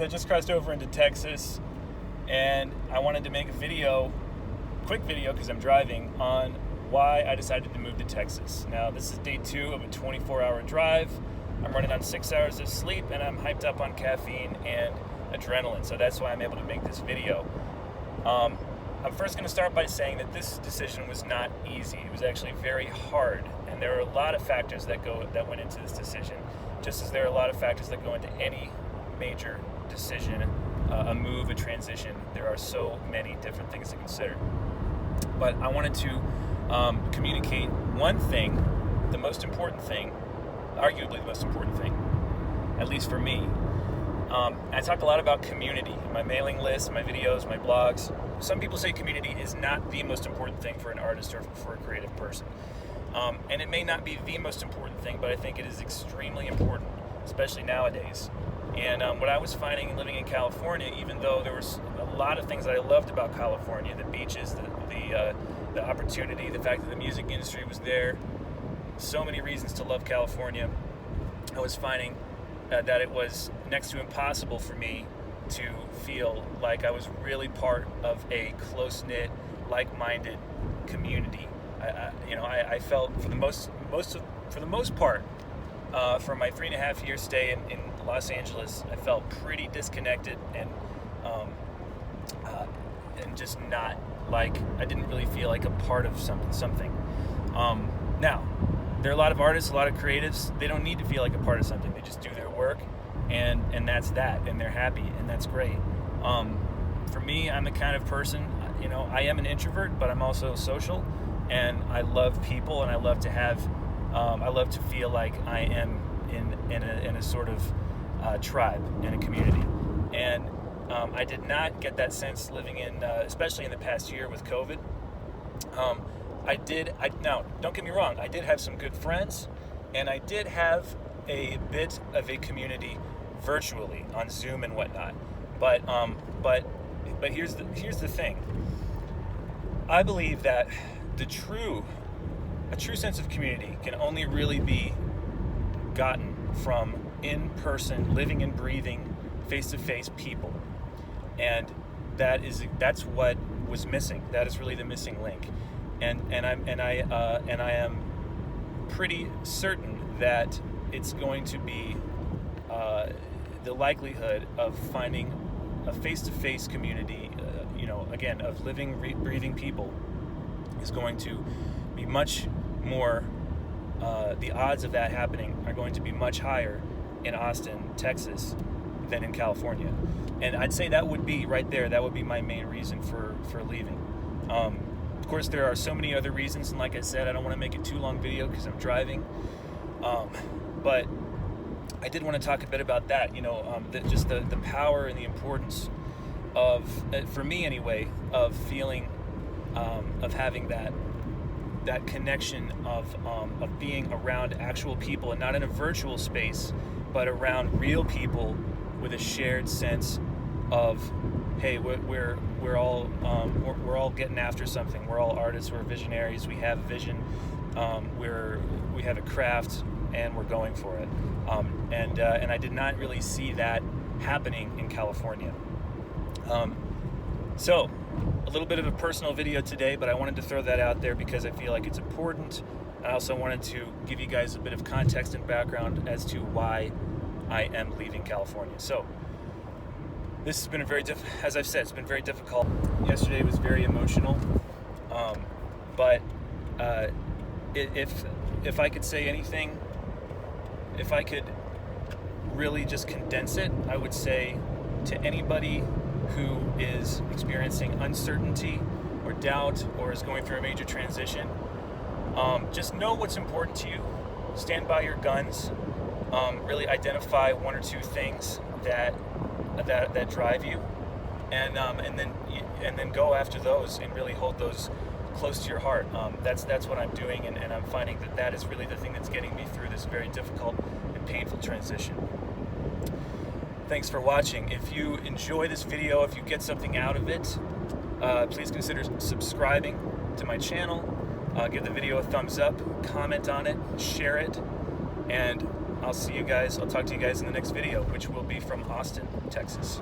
I just crossed over into Texas, and I wanted to make a quick video, because I'm driving, on why I decided to move to Texas. Now, this is day 2 of a 24-hour drive. I'm running on 6 hours of sleep, and I'm hyped up on caffeine and adrenaline, so that's why I'm able to make this video. I'm first going to start by saying that this decision was not easy. It was actually very hard, and there are a lot of factors that went into this decision, just as there are a lot of factors that go into any major decision, a move, a transition. There are so many different things to consider. But I wanted to communicate one thing, the most important thing, arguably the most important thing, at least for me. I talk a lot about community, my mailing list, my videos, my blogs. Some people say community is not the most important thing for an artist or for a creative person. And it may not be the most important thing, but I think it is extremely important, especially nowadays. And what I was finding living in California, even though there was a lot of things that I loved about California, the beaches, the opportunity, the fact that the music industry was there, so many reasons to love California, I was finding that it was next to impossible for me to feel like I was really part of a close-knit, like-minded community. I felt for the most part, for my 3.5-year stay in Los Angeles, I felt pretty disconnected and just not like, I didn't really feel like a part of something. Now, there are a lot of artists, a lot of creatives, they don't need to feel like a part of something. They just do their work, and that's that, and they're happy, and that's great. For me, I'm the kind of person, I am an introvert, but I'm also social, and I love people, and I love to feel like I am in a sort of tribe, in a community. And I did not get that sense living in, especially in the past year with COVID. Now, don't get me wrong, I did have some good friends, and I did have a bit of a community virtually on Zoom and whatnot. But here's the thing. I believe that a true sense of community can only really be gotten from in-person, living and breathing, face-to-face people, and that's what was missing. That is really the missing link, and I am pretty certain that it's going to be the likelihood of finding a face-to-face community, again, of living, breathing people, is going to be much more, the odds of that happening are going to be much higher in Austin, Texas, than in California. And I'd say that would be right there, that would be my main reason for leaving. Of course, there are so many other reasons, and like I said, I don't want to make a too long video because I'm driving. But I did want to talk a bit about that, just the power and the importance of, for me anyway, of feeling, of having that connection of being around actual people, and not in a virtual space, but around real people with a shared sense of, hey, we're all getting after something. We're all artists. We're visionaries. We have a vision. We have a craft, and we're going for it. And I did not really see that happening in California. So, a little bit of a personal video today, but I wanted to throw that out there because I feel like it's important. I also wanted to give you guys a bit of context and background as to why I am leaving California. So, this has been as I've said, it's been very difficult. Yesterday was very emotional, but if I could say anything, if I could really just condense it, I would say to anybody who is experiencing uncertainty or doubt or is going through a major transition, just know what's important to you. Stand by your guns. Really identify one or two things that drive you, and then go after those and really hold those close to your heart. That's what I'm doing, and I'm finding that is really the thing that's getting me through this very difficult and painful transition. Thanks for watching. If you enjoy this video, if you get something out of it, please consider subscribing to my channel. Give the video a thumbs up, comment on it, share it, and I'll see you guys. I'll talk to you guys in the next video, which will be from Austin, Texas.